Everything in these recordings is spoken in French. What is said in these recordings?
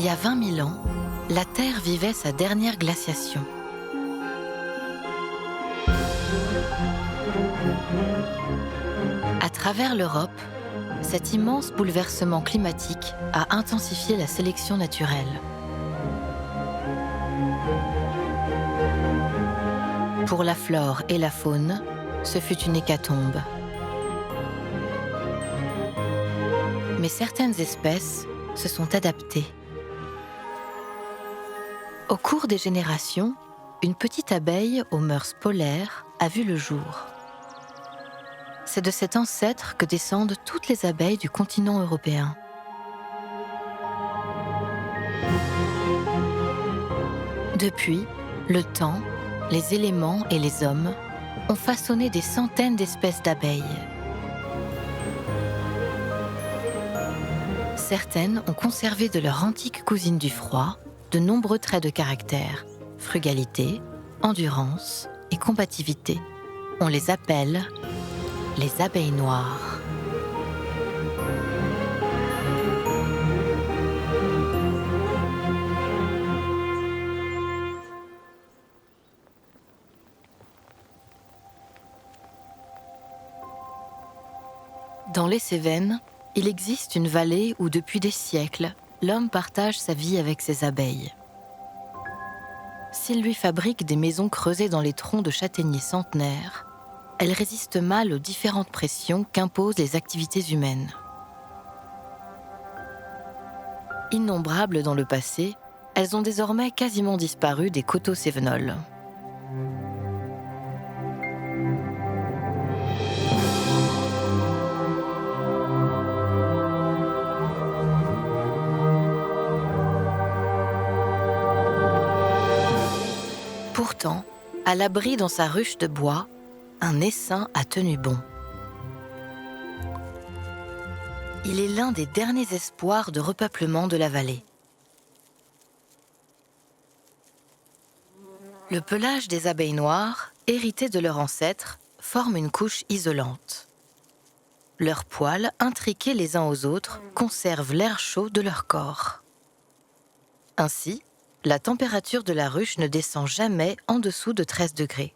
y a 20 000 ans, la Terre vivait sa dernière glaciation. À travers l'Europe, cet immense bouleversement climatique a intensifié la sélection naturelle. Pour la flore et la faune, ce fut une hécatombe. Mais certaines espèces se sont adaptées. Au cours des générations, une petite abeille aux mœurs polaires a vu le jour. C'est de cet ancêtre que descendent toutes les abeilles du continent européen. Depuis, le temps, les éléments et les hommes ont façonné des centaines d'espèces d'abeilles. Certaines ont conservé de leur antique cousine du froid de nombreux traits de caractère, frugalité, endurance et combativité. On les appelle les abeilles noires. Dans les Cévennes, il existe une vallée où depuis des siècles, l'homme partage sa vie avec ses abeilles. S'il lui fabrique des maisons creusées dans les troncs de châtaigniers centenaires, elles résistent mal aux différentes pressions qu'imposent les activités humaines. Innombrables dans le passé, elles ont désormais quasiment disparu des coteaux cévenols. Pourtant, à l'abri dans sa ruche de bois, un essaim a tenu bon. Il est l'un des derniers espoirs de repeuplement de la vallée. Le pelage des abeilles noires, hérité de leurs ancêtres, forme une couche isolante. Leurs poils, intriqués les uns aux autres, conservent l'air chaud de leur corps. Ainsi, la température de la ruche ne descend jamais en dessous de 13 degrés.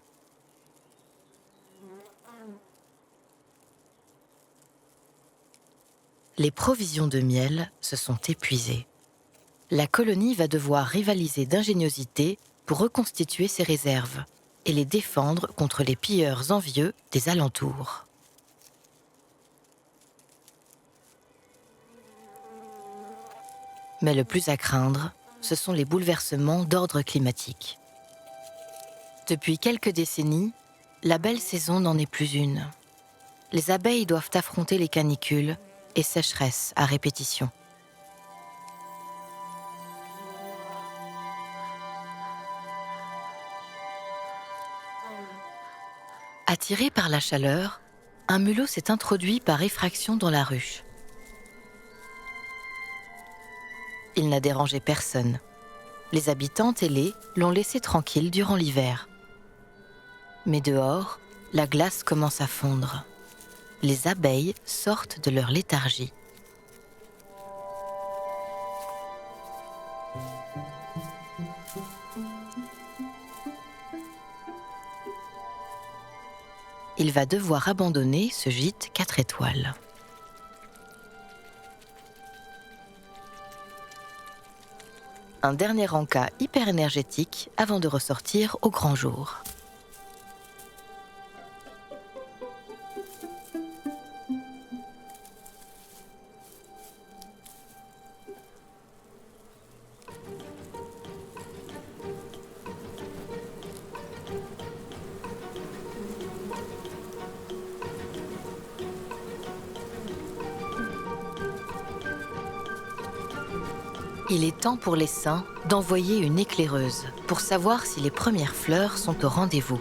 Les provisions de miel se sont épuisées. La colonie va devoir rivaliser d'ingéniosité pour reconstituer ses réserves et les défendre contre les pilleurs envieux des alentours. Mais le plus à craindre, ce sont les bouleversements d'ordre climatique. Depuis quelques décennies, la belle saison n'en est plus une. Les abeilles doivent affronter les canicules et sécheresses à répétition. Attiré par la chaleur, un mulot s'est introduit par effraction dans la ruche. Il n'a dérangé personne. Les habitantes ailées l'ont laissé tranquille durant l'hiver. Mais dehors, la glace commence à fondre. Les abeilles sortent de leur léthargie. Il va devoir abandonner ce gîte 4 étoiles. Un dernier encas hyper énergétique avant de ressortir au grand jour. Il est temps pour les saints d'envoyer une éclaireuse pour savoir si les premières fleurs sont au rendez-vous.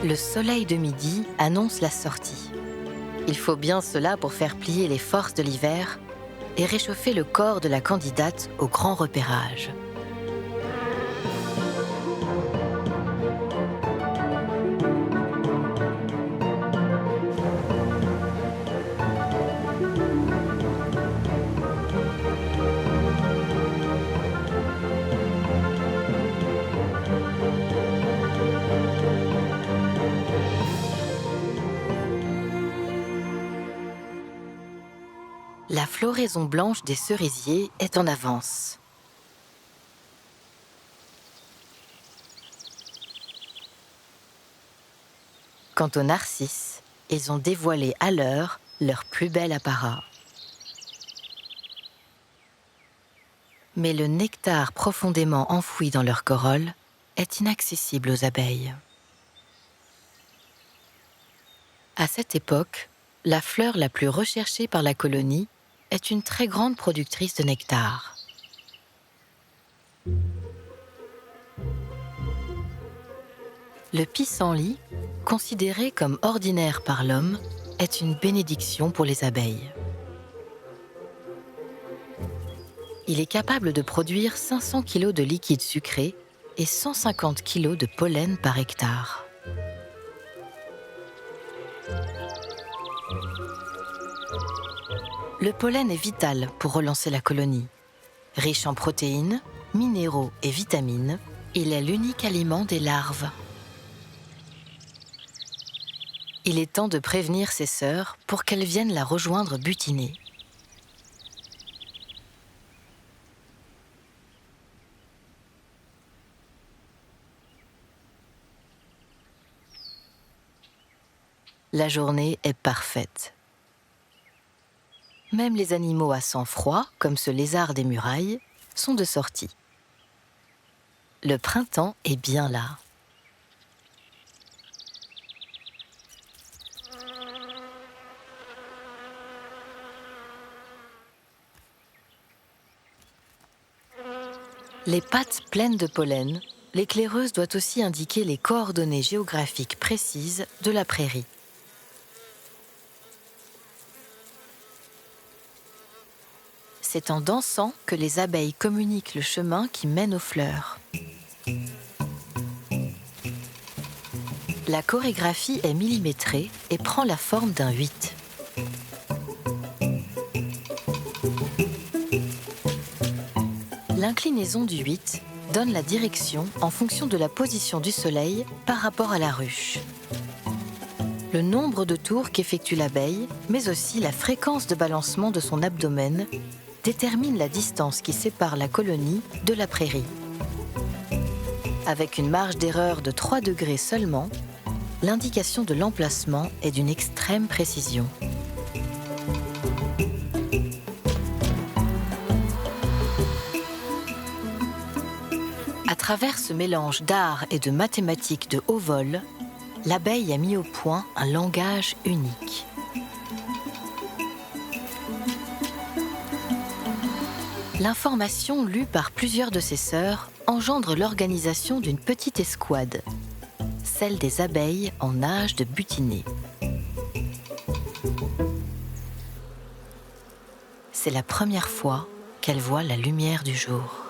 Le soleil de midi annonce la sortie. Il faut bien cela pour faire plier les forces de l'hiver et réchauffer le corps de la candidate au grand repérage. la floraison blanche des cerisiers est en avance. Quant aux narcisses, ils ont dévoilé à l'heure leur plus bel apparat. Mais le nectar profondément enfoui dans leur corolle est inaccessible aux abeilles. À cette époque, la fleur la plus recherchée par la colonie est une très grande productrice de nectar. Le pissenlit, considéré comme ordinaire par l'homme, est une bénédiction pour les abeilles. Il est capable de produire 500 kg de liquide sucré et 150 kg de pollen par hectare. Le pollen est vital pour relancer la colonie. Riche en protéines, minéraux et vitamines, il est l'unique aliment des larves. Il est temps de prévenir ses sœurs pour qu'elles viennent la rejoindre butinée. La journée est parfaite. Même les animaux à sang froid, comme ce lézard des murailles, sont de sortie. Le printemps est bien là. Les pattes pleines de pollen, l'éclaireuse doit aussi indiquer les coordonnées géographiques précises de la prairie. C'est en dansant que les abeilles communiquent le chemin qui mène aux fleurs. La chorégraphie est millimétrée et prend la forme d'un 8. L'inclinaison du 8 donne la direction en fonction de la position du soleil par rapport à la ruche. Le nombre de tours qu'effectue l'abeille, mais aussi la fréquence de balancement de son abdomen, détermine la distance qui sépare la colonie de la prairie. Avec une marge d'erreur de 3 degrés seulement, l'indication de l'emplacement est d'une extrême précision. À travers ce mélange d'art et de mathématiques de haut vol, l'abeille a mis au point un langage unique. L'information lue par plusieurs de ses sœurs engendre l'organisation d'une petite escouade, celle des abeilles en âge de butiner. C'est la première fois qu'elles voient la lumière du jour.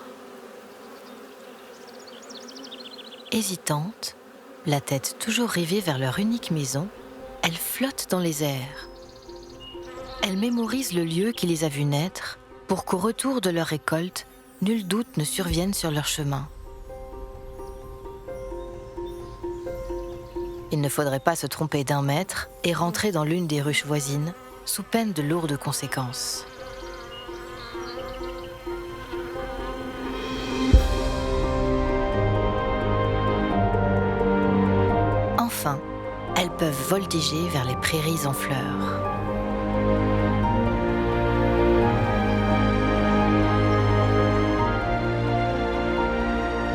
Hésitantes, la tête toujours rivée vers leur unique maison, elles flottent dans les airs. Elles mémorisent le lieu qui les a vues naître pour qu'au retour de leur récolte, nul doute ne survienne sur leur chemin. Il ne faudrait pas se tromper d'1 mètre et rentrer dans l'une des ruches voisines, sous peine de lourdes conséquences. Enfin, elles peuvent voltiger vers les prairies en fleurs.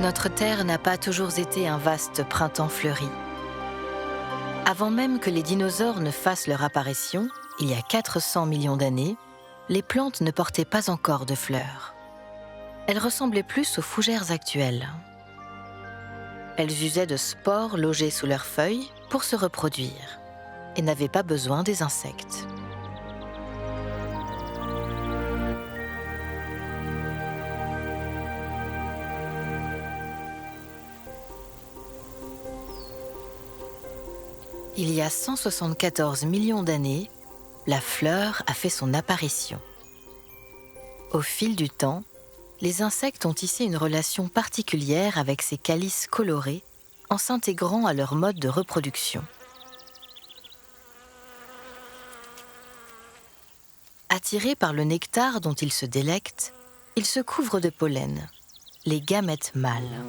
Notre terre n'a pas toujours été un vaste printemps fleuri. Avant même que les dinosaures ne fassent leur apparition, il y a 400 millions d'années, les plantes ne portaient pas encore de fleurs. Elles ressemblaient plus aux fougères actuelles. Elles usaient de spores logés sous leurs feuilles pour se reproduire et n'avaient pas besoin des insectes. Il y a 174 millions d'années, la fleur a fait son apparition. Au fil du temps, les insectes ont tissé une relation particulière avec ces calices colorés en s'intégrant à leur mode de reproduction. Attirés par le nectar dont ils se délectent, ils se couvrent de pollen, les gamètes mâles.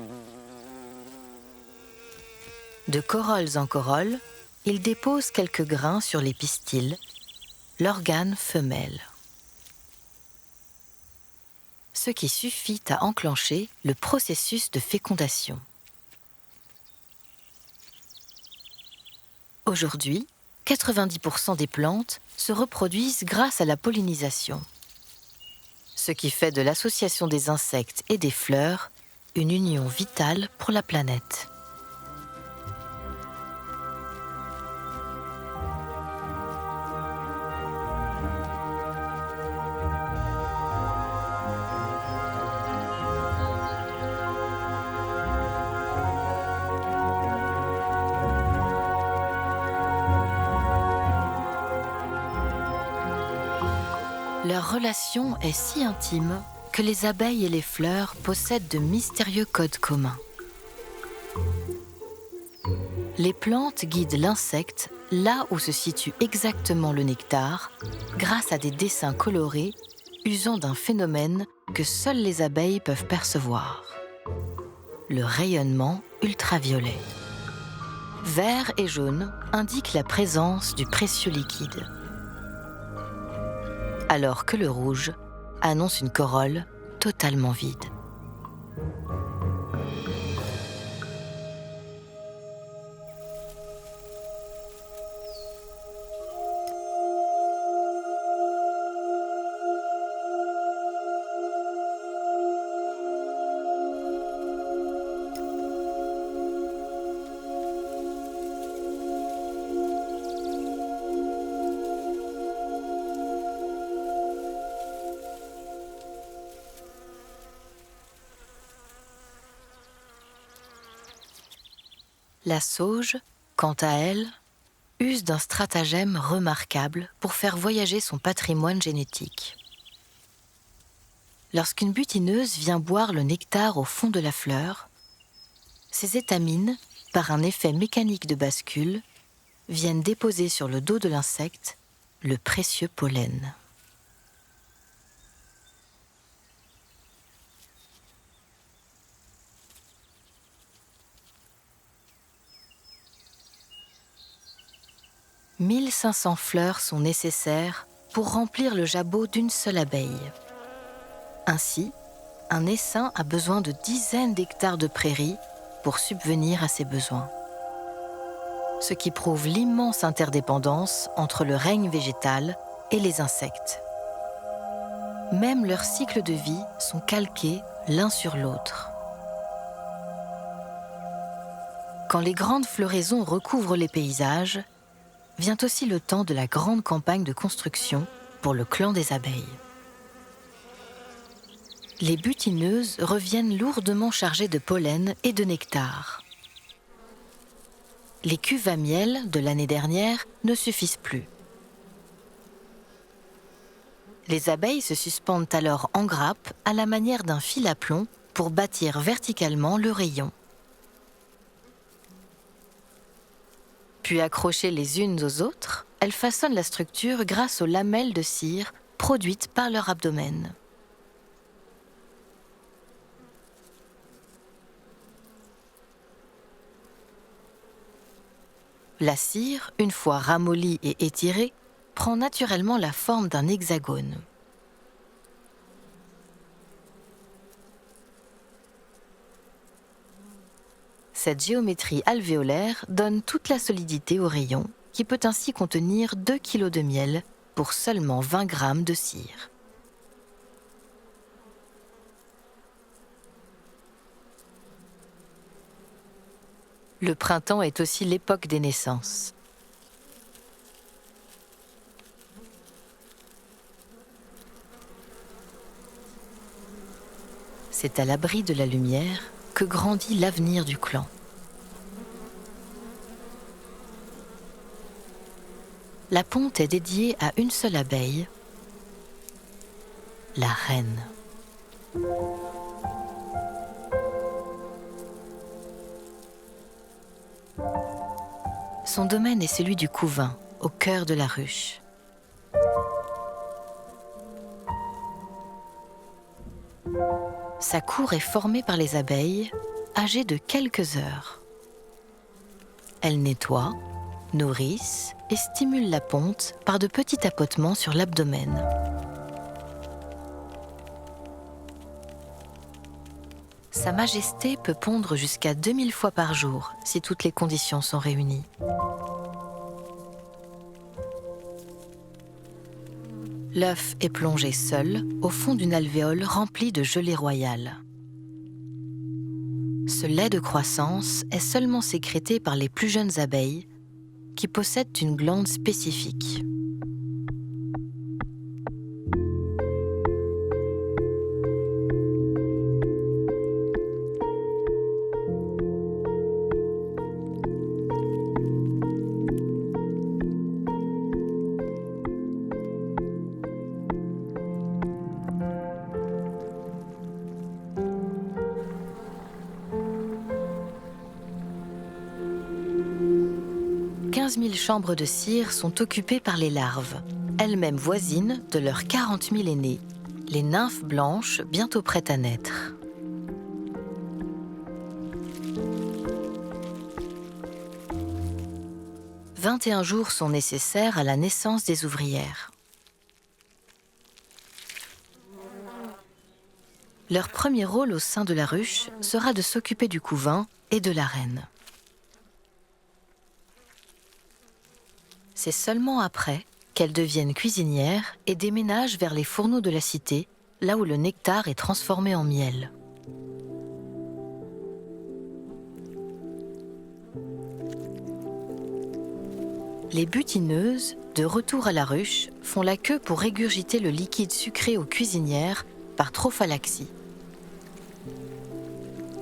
De corolles en corolles, ils déposent quelques grains sur les pistils, l'organe femelle. Ce qui suffit à enclencher le processus de fécondation. Aujourd'hui, 90% des plantes se reproduisent grâce à la pollinisation, ce qui fait de l'association des insectes et des fleurs une union vitale pour la planète. Leur relation est si intime que les abeilles et les fleurs possèdent de mystérieux codes communs. Les plantes guident l'insecte là où se situe exactement le nectar, grâce à des dessins colorés usant d'un phénomène que seules les abeilles peuvent percevoir: le rayonnement ultraviolet. Vert et jaune indiquent la présence du précieux liquide, alors que le rouge annonce une corolle totalement vide. La sauge, quant à elle, use d'un stratagème remarquable pour faire voyager son patrimoine génétique. Lorsqu'une butineuse vient boire le nectar au fond de la fleur, ses étamines, par un effet mécanique de bascule, viennent déposer sur le dos de l'insecte le précieux pollen. « 1500 fleurs sont nécessaires pour remplir le jabot d'une seule abeille. Ainsi, un essaim a besoin de dizaines d'hectares de prairies pour subvenir à ses besoins. Ce qui prouve l'immense interdépendance entre le règne végétal et les insectes. Même leurs cycles de vie sont calqués l'un sur l'autre. Quand les grandes floraisons recouvrent les paysages, vient aussi le temps de la grande campagne de construction pour le clan des abeilles. Les butineuses reviennent lourdement chargées de pollen et de nectar. Les cuves à miel de l'année dernière ne suffisent plus. Les abeilles se suspendent alors en grappe à la manière d'un fil à plomb pour bâtir verticalement le rayon. Puis accrochées les unes aux autres, elles façonnent la structure grâce aux lamelles de cire produites par leur abdomen. La cire, une fois ramollie et étirée, prend naturellement la forme d'un hexagone. Cette géométrie alvéolaire donne toute la solidité au rayon, qui peut ainsi contenir 2 kg de miel pour seulement 20 grammes de cire. Le printemps est aussi l'époque des naissances. C'est à l'abri de la lumière que grandit l'avenir du clan. La ponte est dédiée à une seule abeille, la reine. Son domaine est celui du couvain, au cœur de la ruche. Sa cour est formée par les abeilles, âgées de quelques heures. Elles nettoient, nourrissent et stimulent la ponte par de petits tapotements sur l'abdomen. Sa Majesté peut pondre jusqu'à 2000 fois par jour si toutes les conditions sont réunies. L'œuf est plongé seul au fond d'une alvéole remplie de gelée royale. Ce lait de croissance est seulement sécrété par les plus jeunes abeilles qui possèdent une glande spécifique. « 15 000 chambres de cire sont occupées par les larves, elles-mêmes voisines de leurs 40 000 aînés, les nymphes blanches bientôt prêtes à naître. « 21 jours sont nécessaires à la naissance des ouvrières. Leur premier rôle au sein de la ruche sera de s'occuper du couvain et de la reine. C'est seulement après qu'elles deviennent cuisinières et déménagent vers les fourneaux de la cité, là où le nectar est transformé en miel. Les butineuses, de retour à la ruche, font la queue pour régurgiter le liquide sucré aux cuisinières par trophalaxie.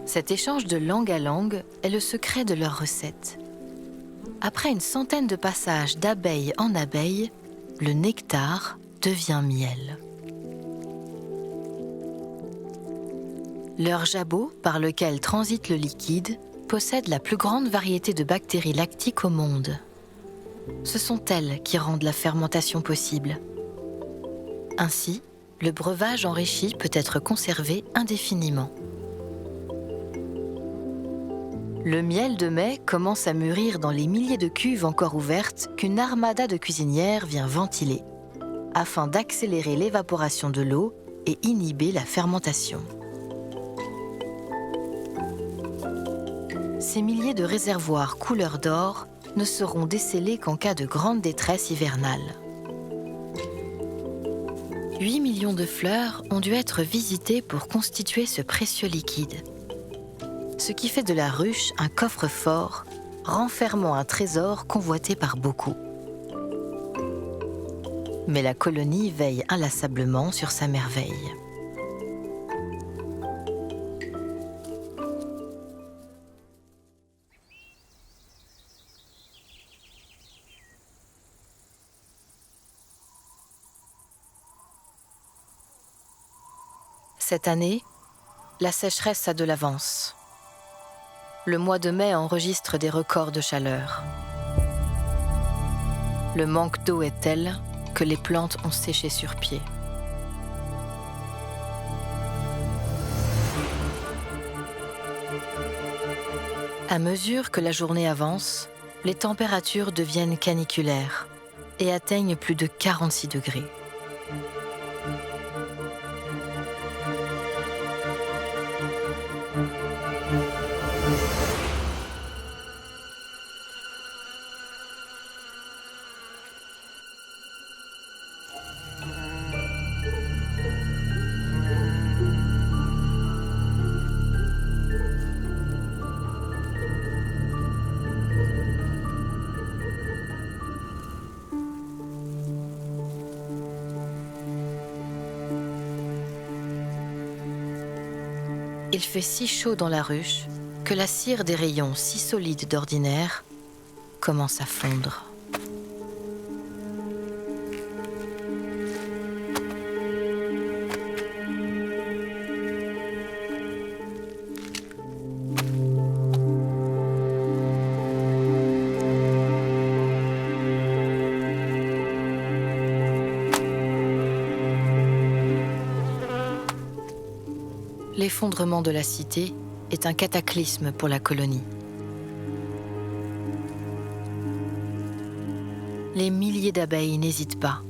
Cet échange de langue à langue est le secret de leur recette. Après une centaine de passages d'abeille en abeille, le nectar devient miel. Leur jabot, par lequel transite le liquide, possède la plus grande variété de bactéries lactiques au monde. Ce sont elles qui rendent la fermentation possible. Ainsi, le breuvage enrichi peut être conservé indéfiniment. Le miel de mai commence à mûrir dans les milliers de cuves encore ouvertes qu'une armada de cuisinières vient ventiler, afin d'accélérer l'évaporation de l'eau et inhiber la fermentation. Ces milliers de réservoirs couleur d'or ne seront décelés qu'en cas de grande détresse hivernale. 8 millions de fleurs ont dû être visitées pour constituer ce précieux liquide. Ce qui fait de la ruche un coffre-fort, renfermant un trésor convoité par beaucoup. Mais la colonie veille inlassablement sur sa merveille. Cette année, la sécheresse a de l'avance. Le mois de mai enregistre des records de chaleur. Le manque d'eau est tel que les plantes ont séché sur pied. À mesure que la journée avance, les températures deviennent caniculaires et atteignent plus de 46 degrés. Il fait si chaud dans la ruche que la cire des rayons si solides d'ordinaire commence à fondre. l'effondrement de la cité est un cataclysme pour la colonie. Les milliers d'abeilles n'hésitent pas.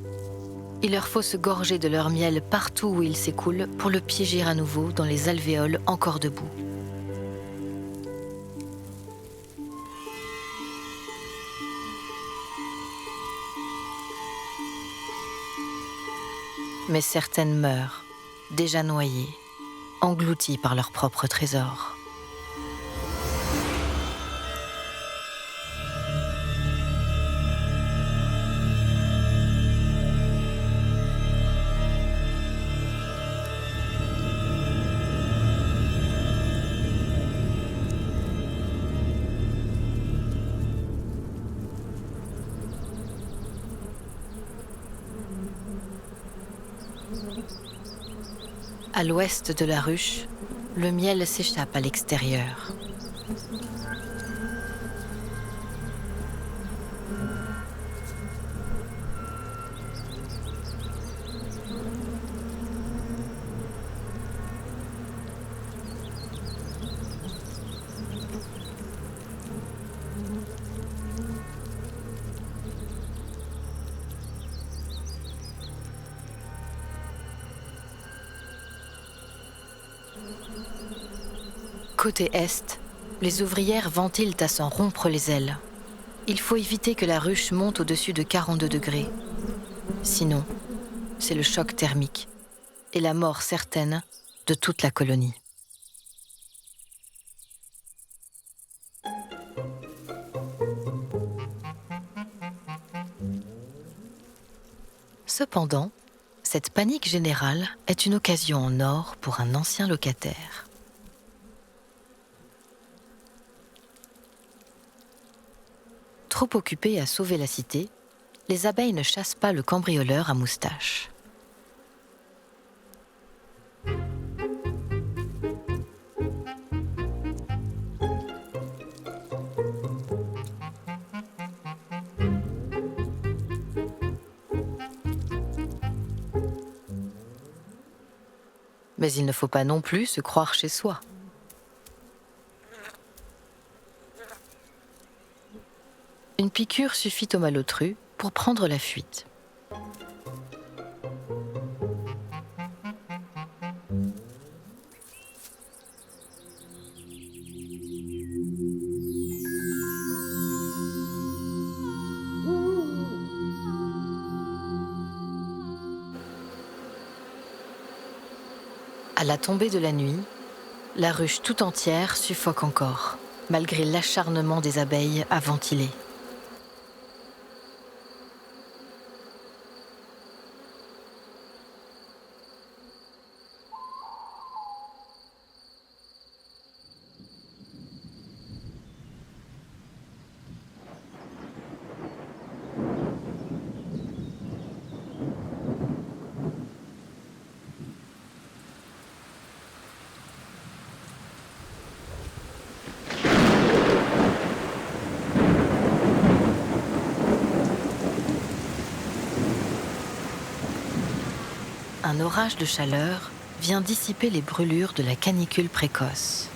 Il leur faut se gorger de leur miel partout où il s'écoule pour le piéger à nouveau dans les alvéoles encore debout. Mais certaines meurent, déjà noyées, englouties par leur propre trésor. À l'ouest de la ruche, le miel s'échappe à l'extérieur. Côté est, les ouvrières ventilent à s'en rompre les ailes. Il faut éviter que la ruche monte au-dessus de 42 degrés. Sinon, c'est le choc thermique et la mort certaine de toute la colonie. Cependant, cette panique générale est une occasion en or pour un ancien locataire. Trop occupés à sauver la cité, les abeilles ne chassent pas le cambrioleur à moustache. Mais il ne faut pas non plus se croire chez soi. Une piqûre suffit au malotru pour prendre la fuite. À la tombée de la nuit, la ruche tout entière suffoque encore, malgré l'acharnement des abeilles à ventiler. Un orage de chaleur vient dissiper les brûlures de la canicule précoce.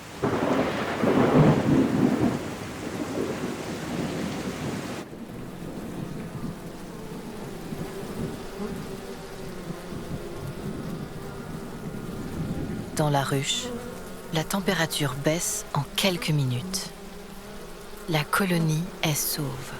Dans la ruche, la température baisse en quelques minutes. La colonie est sauve.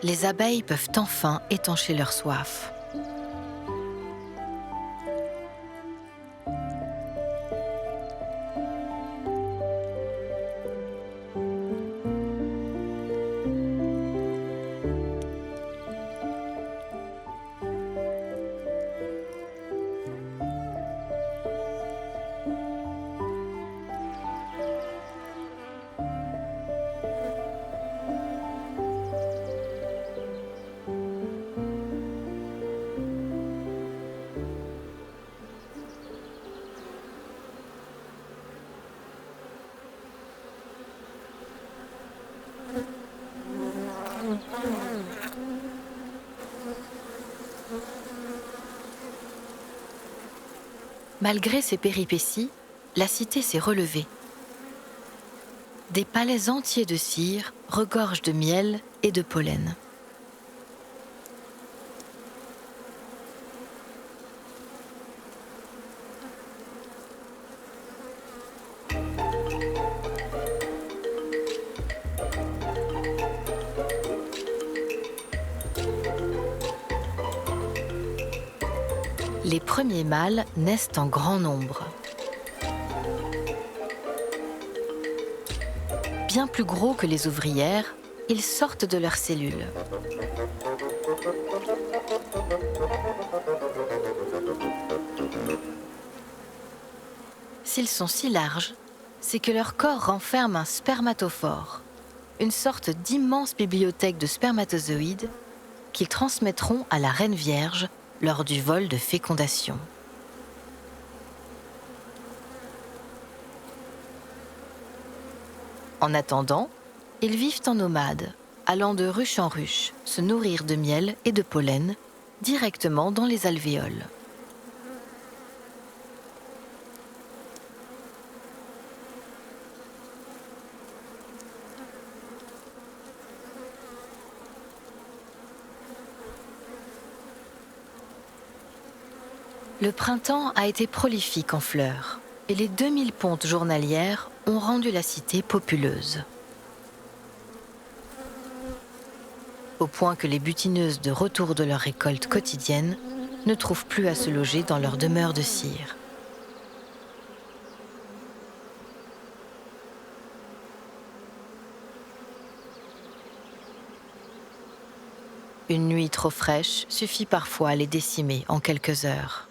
Les abeilles peuvent enfin étancher leur soif. Malgré ces péripéties, la cité s'est relevée. Des palais entiers de cire regorgent de miel et de pollen. Les premiers mâles naissent en grand nombre. Bien plus gros que les ouvrières, ils sortent de leurs cellules. S'ils sont si larges, c'est que leur corps renferme un spermatophore, une sorte d'immense bibliothèque de spermatozoïdes qu'ils transmettront à la reine vierge lors du vol de fécondation. En attendant, ils vivent en nomades, allant de ruche en ruche, se nourrir de miel et de pollen directement dans les alvéoles. Le printemps a été prolifique en fleurs et les 2000 pontes journalières ont rendu la cité populeuse. Au point que les butineuses de retour de leur récolte quotidienne ne trouvent plus à se loger dans leur demeure de cire. Une nuit trop fraîche suffit parfois à les décimer en quelques heures.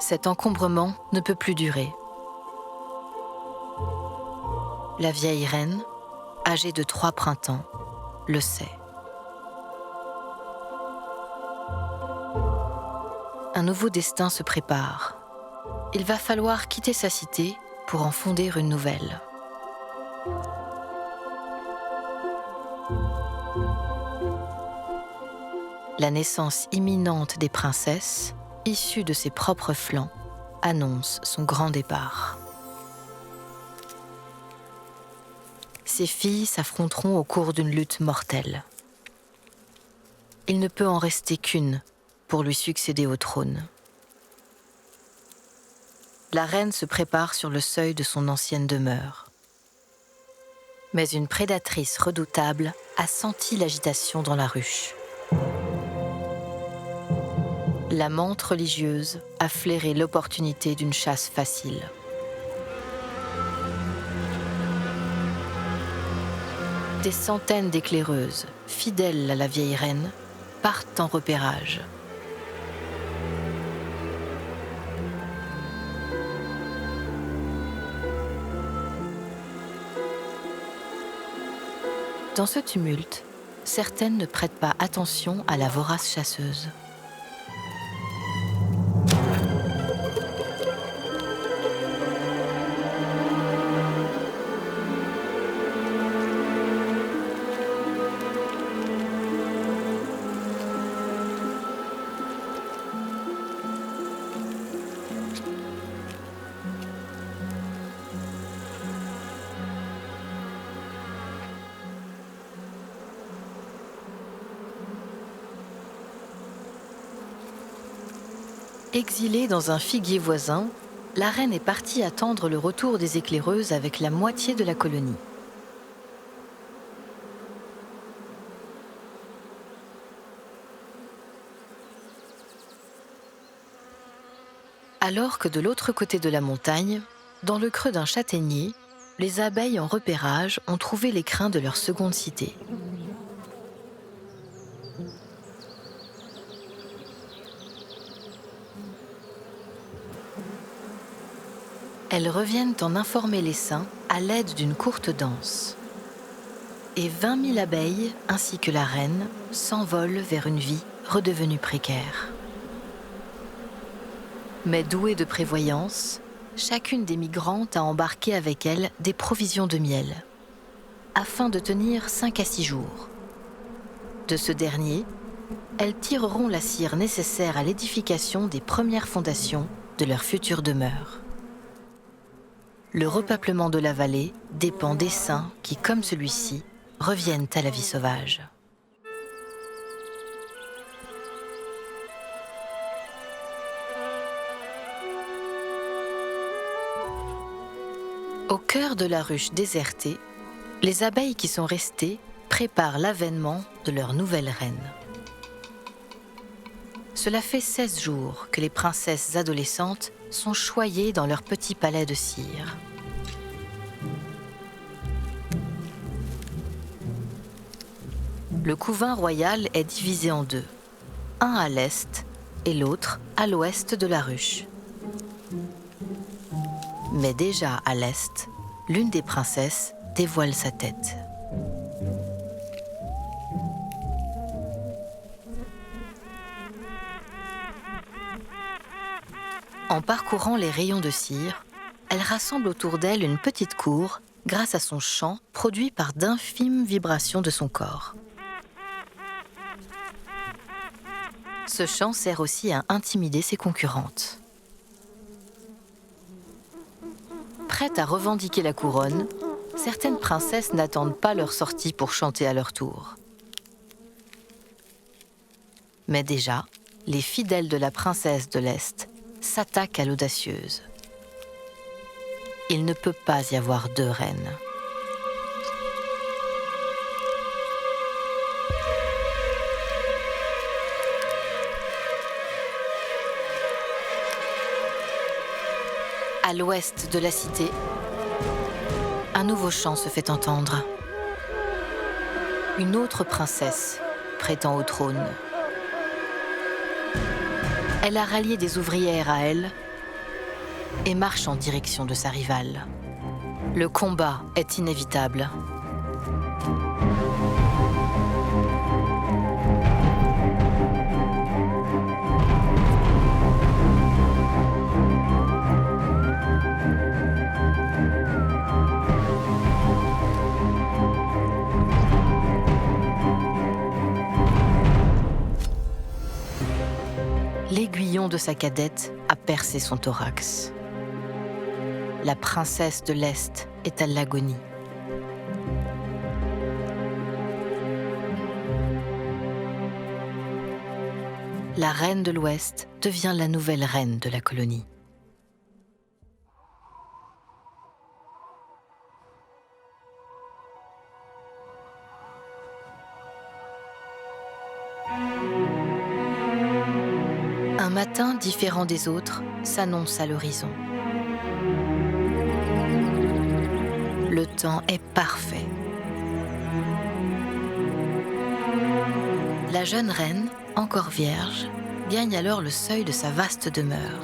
Cet encombrement ne peut plus durer. La vieille reine, âgée de 3 printemps, le sait. Un nouveau destin se prépare. Il va falloir quitter sa cité pour en fonder une nouvelle. La naissance imminente des princesses, issue de ses propres flancs, annonce son grand départ. Ses filles s'affronteront au cours d'une lutte mortelle. Il ne peut en rester qu'une pour lui succéder au trône. La reine se prépare sur le seuil de son ancienne demeure. Mais une prédatrice redoutable a senti l'agitation dans la ruche. La menthe religieuse a flairé l'opportunité d'une chasse facile. Des centaines d'éclaireuses, fidèles à la vieille reine, partent en repérage. Dans ce tumulte, certaines ne prêtent pas attention à la vorace chasseuse. Exilée dans un figuier voisin, la reine est partie attendre le retour des éclaireuses avec la moitié de la colonie. Alors que de l'autre côté de la montagne, dans le creux d'un châtaignier, les abeilles en repérage ont trouvé l'écrin de leur seconde cité. elles reviennent en informer les saints à l'aide d'une courte danse. Et 20 000 abeilles, ainsi que la reine, s'envolent vers une vie redevenue précaire. Mais douée de prévoyance, chacune des migrantes a embarqué avec elle des provisions de miel, afin de tenir 5 à 6 jours. De ce dernier, elles tireront la cire nécessaire à l'édification des premières fondations de leur future demeure. Le repeuplement de la vallée dépend des saints qui, comme celui-ci, reviennent à la vie sauvage. Au cœur de la ruche désertée, les abeilles qui sont restées préparent l'avènement de leur nouvelle reine. Cela fait 16 jours que les princesses adolescentes sont choyées dans leur petit palais de cire. Le couvain royal est divisé en deux, un à l'est et l'autre à l'ouest de la ruche. Mais déjà à l'est, l'une des princesses dévoile sa tête. En parcourant les rayons de cire, elle rassemble autour d'elle une petite cour grâce à son chant produit par d'infimes vibrations de son corps. Ce chant sert aussi à intimider ses concurrentes. Prêtes à revendiquer la couronne, certaines princesses n'attendent pas leur sortie pour chanter à leur tour. Mais déjà, les fidèles de la princesse de l'Est s'attaquent à l'audacieuse. Il ne peut pas y avoir deux reines. À l'ouest de la cité, un nouveau chant se fait entendre. Une autre princesse prétend au trône. Elle a rallié des ouvrières à elle et marche en direction de sa rivale. Le combat est inévitable. L'aiguillon de sa cadette a percé son thorax. La princesse de l'Est est à l'agonie. La reine de l'Ouest devient la nouvelle reine de la colonie. Un matin différent des autres s'annonce à l'horizon. Le temps est parfait. La jeune reine, encore vierge, gagne alors le seuil de sa vaste demeure.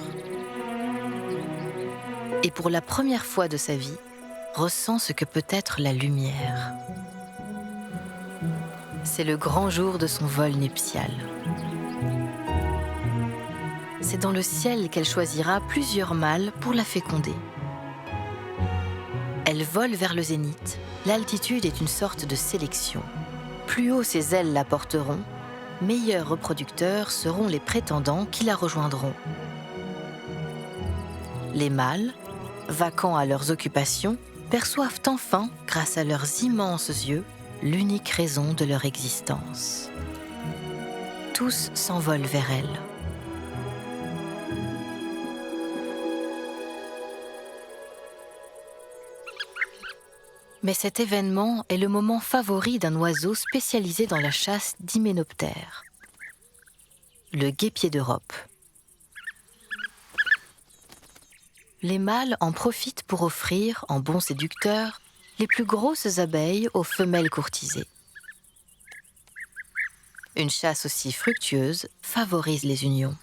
Et pour la première fois de sa vie, ressent ce que peut être la lumière. C'est le grand jour de son vol nuptial. C'est dans le ciel qu'elle choisira plusieurs mâles pour la féconder. Elle vole vers le zénith. L'altitude est une sorte de sélection. Plus haut ses ailes la porteront, meilleurs reproducteurs seront les prétendants qui la rejoindront. Les mâles, vaquant à leurs occupations, perçoivent enfin, grâce à leurs immenses yeux, l'unique raison de leur existence. Tous s'envolent vers elle. Mais cet événement est le moment favori d'un oiseau spécialisé dans la chasse d'hyménoptères, le guêpier d'Europe. Les mâles en profitent pour offrir, en bons séducteurs, les plus grosses abeilles aux femelles courtisées. Une chasse aussi fructueuse favorise les unions.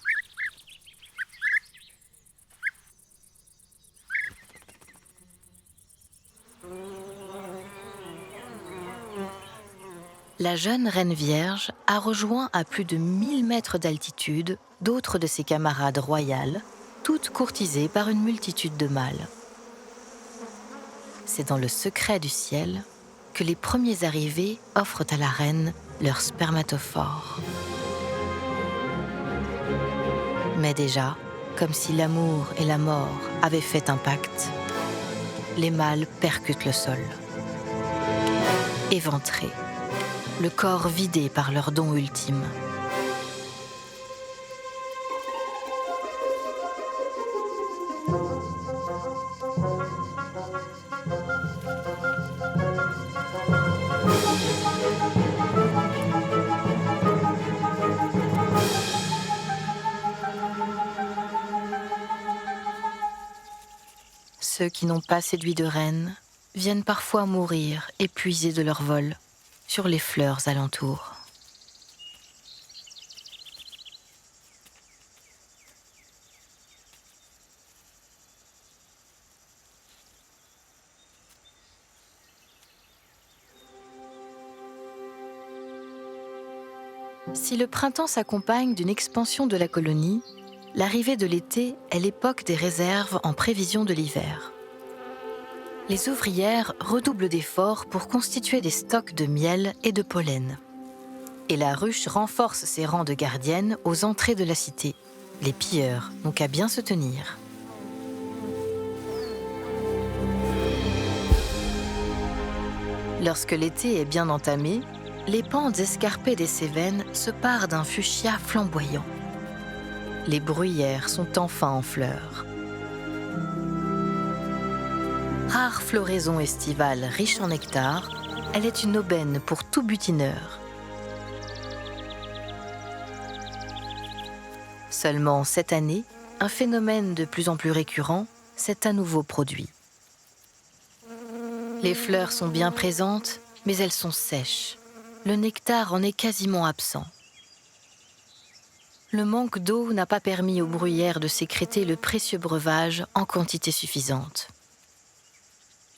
La jeune reine vierge a rejoint à plus de 1000 mètres d'altitude d'autres de ses camarades royales, toutes courtisées par une multitude de mâles. C'est dans le secret du ciel que les premiers arrivés offrent à la reine leurs spermatophores. Mais déjà, comme si l'amour et la mort avaient fait un pacte, les mâles percutent le sol. Éventrés, le corps vidé par leur don ultime. Ceux qui n'ont pas séduit de reine viennent parfois mourir épuisés de leur vol sur les fleurs alentours. Si le printemps s'accompagne d'une expansion de la colonie, l'arrivée de l'été est l'époque des réserves en prévision de l'hiver. Les ouvrières redoublent d'efforts pour constituer des stocks de miel et de pollen. Et la ruche renforce ses rangs de gardiennes aux entrées de la cité. Les pilleurs n'ont qu'à bien se tenir. Lorsque l'été est bien entamé, les pentes escarpées des Cévennes se parent d'un fuchsia flamboyant. Les bruyères sont enfin en fleurs. Rare floraison estivale riche en nectar, elle est une aubaine pour tout butineur. Seulement cette année, un phénomène de plus en plus récurrent s'est à nouveau produit. Les fleurs sont bien présentes, mais elles sont sèches. Le nectar en est quasiment absent. Le manque d'eau n'a pas permis aux bruyères de sécréter le précieux breuvage en quantité suffisante.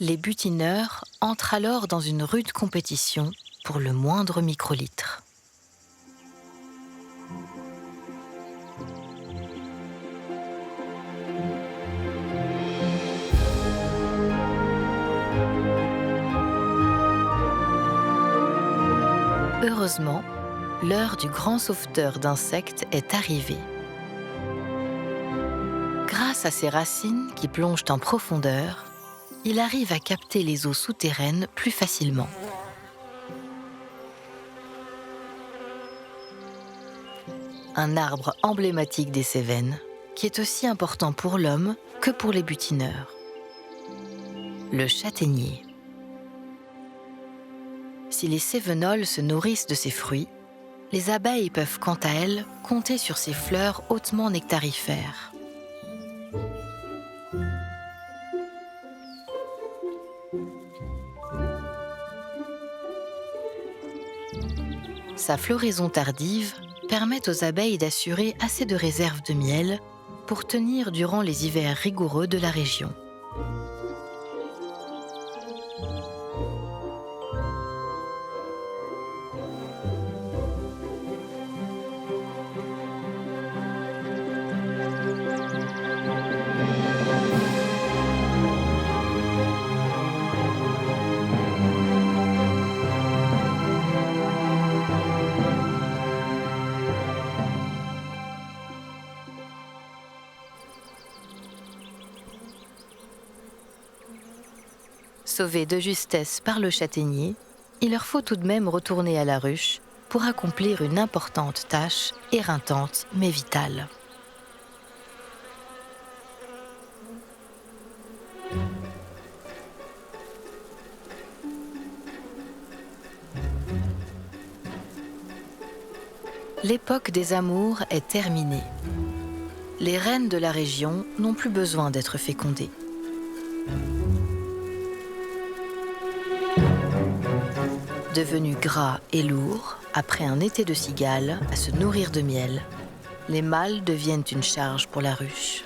Les butineurs entrent alors dans une rude compétition pour le moindre microlitre. Heureusement, l'heure du grand sauveteur d'insectes est arrivée. Grâce à ses racines qui plongent en profondeur, il arrive à capter les eaux souterraines plus facilement. Un arbre emblématique des Cévennes, qui est aussi important pour l'homme que pour les butineurs. Le châtaignier. Si les cévenols se nourrissent de ses fruits, les abeilles peuvent quant à elles compter sur ses fleurs hautement nectarifères. Sa floraison tardive permet aux abeilles d'assurer assez de réserves de miel pour tenir durant les hivers rigoureux de la région. Sauvés de justesse par le châtaignier, il leur faut tout de même retourner à la ruche pour accomplir une importante tâche éreintante mais vitale. L'époque des amours est terminée. Les reines de la région n'ont plus besoin d'être fécondées. Devenus gras et lourds, après un été de cigales à se nourrir de miel, les mâles deviennent une charge pour la ruche.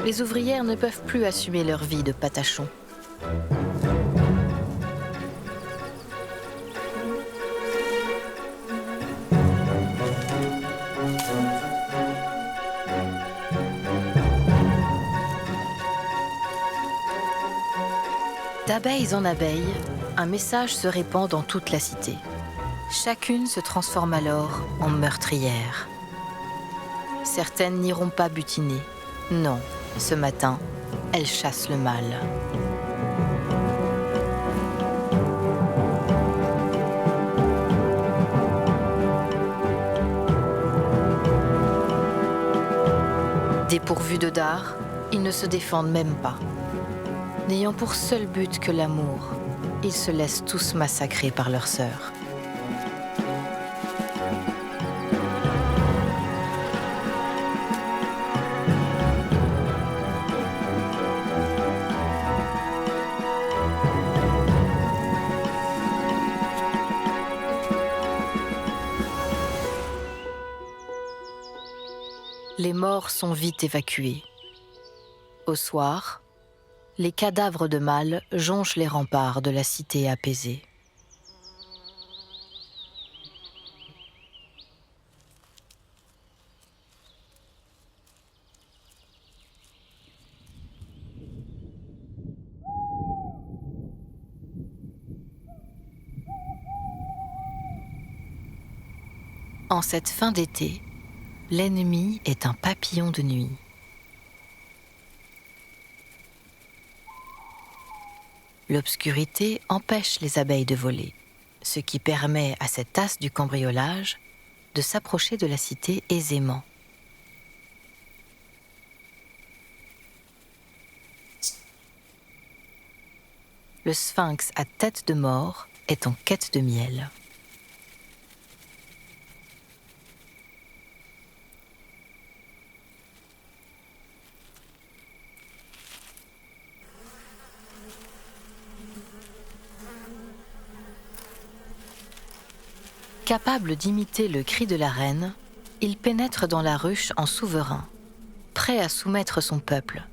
Les ouvrières ne peuvent plus assumer leur vie de patachons. D'abeilles en abeilles, un message se répand dans toute la cité. Chacune se transforme alors en meurtrière. Certaines n'iront pas butiner. Non, ce matin, elles chassent le mal. Dépourvus de dard, ils ne se défendent même pas. N'ayant pour seul but que l'amour, ils se laissent tous massacrer par leurs sœurs. Les morts sont vite évacués. Au soir, les cadavres de mâles jonchent les remparts de la cité apaisée. En cette fin d'été, l'ennemi est un papillon de nuit. L'obscurité empêche les abeilles de voler, ce qui permet à cette as du cambriolage de s'approcher de la cité aisément. Le sphinx à tête de mort est en quête de miel. Capable d'imiter le cri de la reine, il pénètre dans la ruche en souverain, prêt à soumettre son peuple.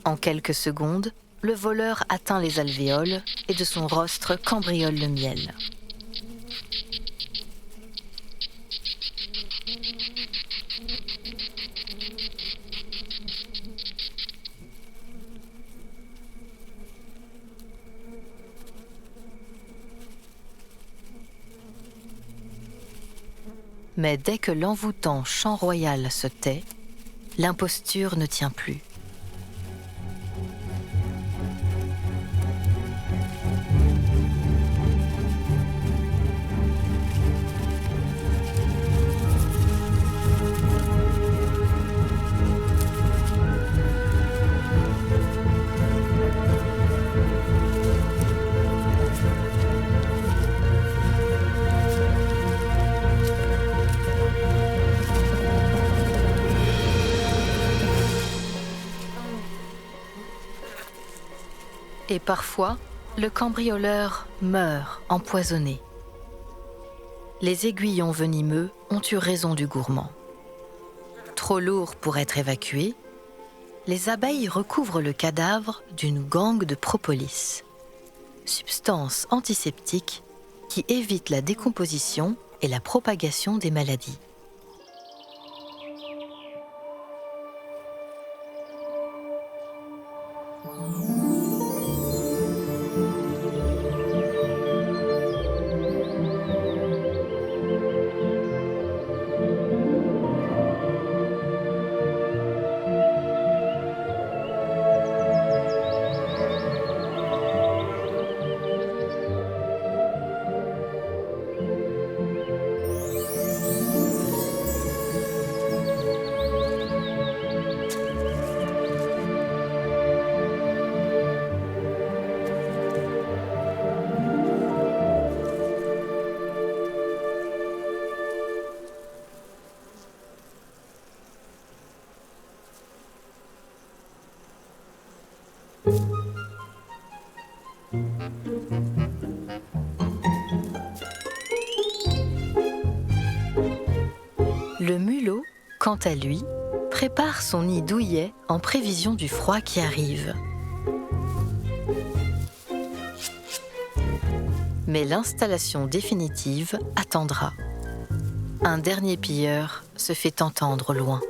En quelques secondes, le voleur atteint les alvéoles et de son rostre cambriole le miel. Mais dès que l'envoûtant chant royal se tait, l'imposture ne tient plus. Et parfois, le cambrioleur meurt empoisonné. Les aiguillons venimeux ont eu raison du gourmand. Trop lourd pour être évacué, les abeilles recouvrent le cadavre d'une gangue de propolis, substance antiseptique qui évite la décomposition et la propagation des maladies. Le mulot, quant à lui, prépare son nid douillet en prévision du froid qui arrive. Mais l'installation définitive attendra. Un dernier pilleur se fait entendre loin.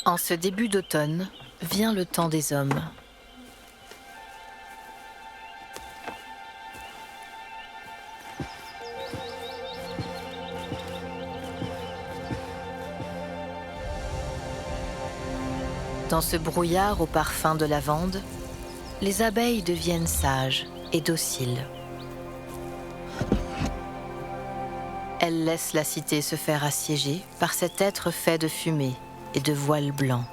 En ce début d'automne, vient le temps des hommes. Dans ce brouillard au parfum de lavande, les abeilles deviennent sages et dociles. Elles laissent la cité se faire assiéger par cet être fait de fumée et de voiles blancs.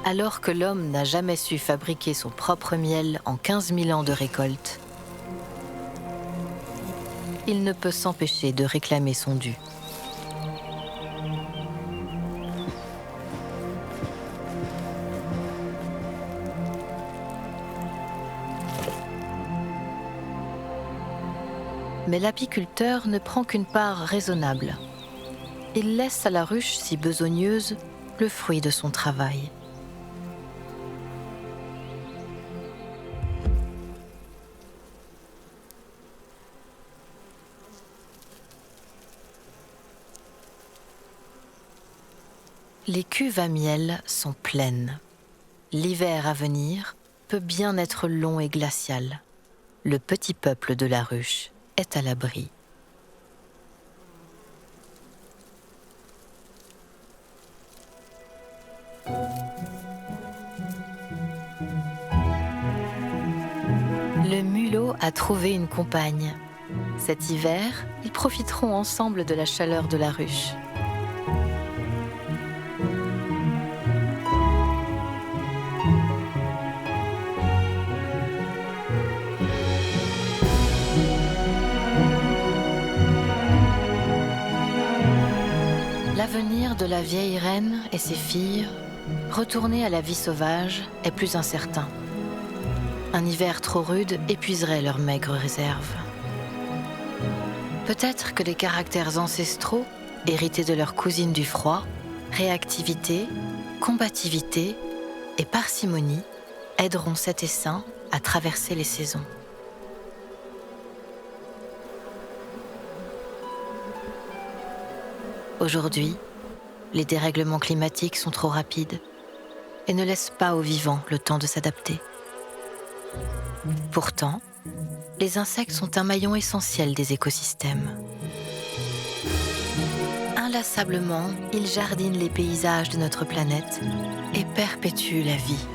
Alors que l'homme n'a jamais su fabriquer son propre miel en 15 000 ans de récolte, il ne peut s'empêcher de réclamer son dû. Mais l'apiculteur ne prend qu'une part raisonnable. Il laisse à la ruche si besogneuse le fruit de son travail. Les cuves à miel sont pleines. L'hiver à venir peut bien être long et glacial. Le petit peuple de la ruche est à l'abri. Le mulot a trouvé une compagne. Cet hiver, ils profiteront ensemble de la chaleur de la ruche. L'avenir de la vieille reine et ses filles, retournées à la vie sauvage, est plus incertain. Un hiver trop rude épuiserait leurs maigres réserves. Peut-être que les caractères ancestraux, hérités de leurs cousines du froid, réactivité, combativité et parcimonie, aideront cet essaim à traverser les saisons. Aujourd'hui, les dérèglements climatiques sont trop rapides et ne laissent pas aux vivants le temps de s'adapter. Pourtant, les insectes sont un maillon essentiel des écosystèmes. Inlassablement, ils jardinent les paysages de notre planète et perpétuent la vie.